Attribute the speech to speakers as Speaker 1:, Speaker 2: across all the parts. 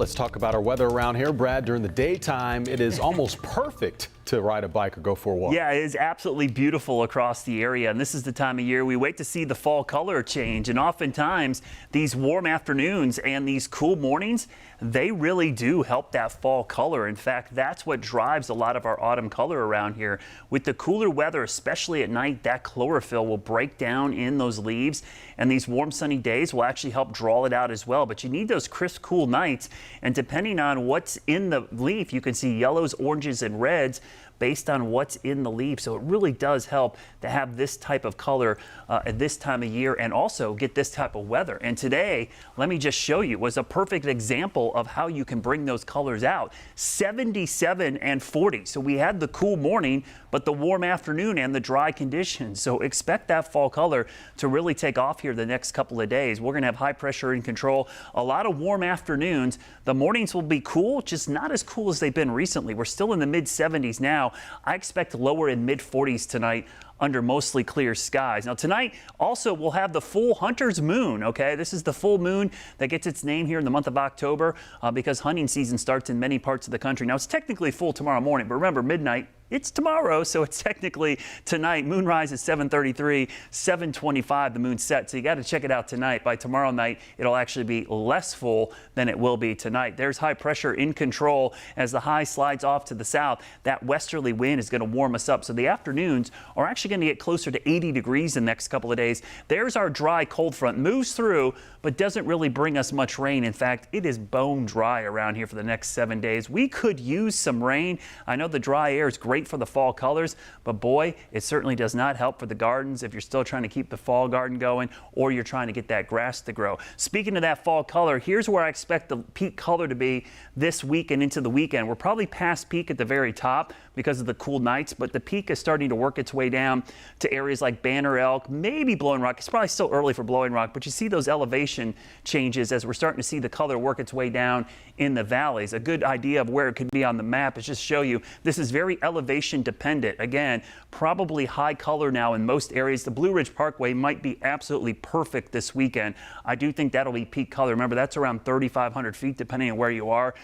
Speaker 1: Let's talk about our weather around here. Brad, during the daytime, it is almost perfect to ride a bike or go for a walk.
Speaker 2: Yeah, it is absolutely beautiful across the area. And this is the time of year we wait to see the fall color change. And oftentimes these warm afternoons and these cool mornings, they really do help that fall color. In fact, that's what drives a lot of our autumn color around here. With the cooler weather, especially at night, that chlorophyll will break down in those leaves. And these warm sunny days will actually help draw it out as well. But you need those crisp, cool nights. And depending on what's in the leaf, you can see yellows, oranges, and reds based on what's in the leaf. So it really does help to have this type of color at this time of year and also get this type of weather. And today, let me just show you, was a perfect example of how you can bring those colors out. 77 and 40. So we had the cool morning, but the warm afternoon and the dry conditions. So expect that fall color to really take off here the next couple of days. We're going to have high pressure in control, a lot of warm afternoons. The mornings will be cool, just not as cool as they've been recently. We're still in the mid 70s now. I expect lower in mid 40s tonight under mostly clear skies. Now tonight also we'll have the full hunter's moon. Okay, this is the full moon that gets its name here in the month of October because hunting season starts in many parts of the country. Now it's technically full tomorrow morning, but remember midnight, it's tomorrow, so it's technically tonight. Moonrise is 7:33, 7:25 the moon set. So you got to check it out tonight. By tomorrow night, it'll actually be less full than it will be tonight. There's high pressure in control as the high slides off to the south. That westerly wind is going to warm us up. So the afternoons are actually going to get closer to 80 degrees the next couple of days. There's our dry cold front, moves through, but doesn't really bring us much rain. In fact, it is bone dry around here for the next 7 days. We could use some rain. I know the dry air is great for the fall colors, but boy, it certainly does not help for the gardens if you're still trying to keep the fall garden going or you're trying to get that grass to grow. Speaking of that fall color, here's where I expect the peak color to be this week and into the weekend. We're probably past peak at the very top because of the cool nights, but the peak is starting to work its way down to areas like Banner Elk, maybe Blowing Rock. It's probably still early for Blowing Rock, but you see those elevation changes as we're starting to see the color work its way down in the valleys. A good idea of where it could be on the map is just show you this is very elevation dependent. Again, probably high color now in most areas. The Blue Ridge Parkway might be absolutely perfect this weekend. I do think that'll be peak color. Remember, that's around 3,500 feet depending on where you are.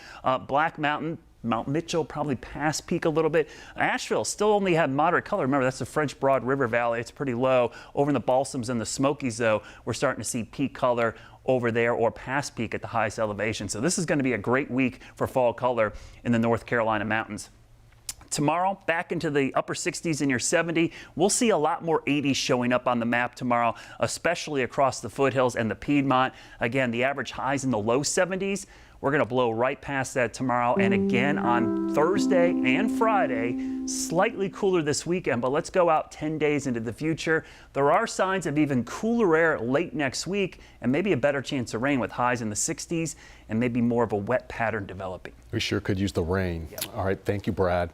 Speaker 2: Black Mountain, Mount Mitchell probably past peak a little bit. Asheville still only had moderate color. Remember, that's the French Broad River Valley. It's pretty low. Over in the Balsams and the Smokies, though, we're starting to see peak color over there or past peak at the highest elevation. So this is going to be a great week for fall color in the North Carolina mountains. Tomorrow, back into the upper 60s and your 70. We'll see a lot more 80s showing up on the map tomorrow, especially across the foothills and the Piedmont. Again, the average highs in the low 70s. We're going to blow right past that tomorrow. And again on Thursday and Friday, slightly cooler this weekend, but let's go out 10 days into the future. There are signs of even cooler air late next week and maybe a better chance of rain with highs in the 60s and maybe more of a wet pattern developing.
Speaker 1: We sure could use the rain.
Speaker 2: Yep.
Speaker 1: All right. Thank you, Brad.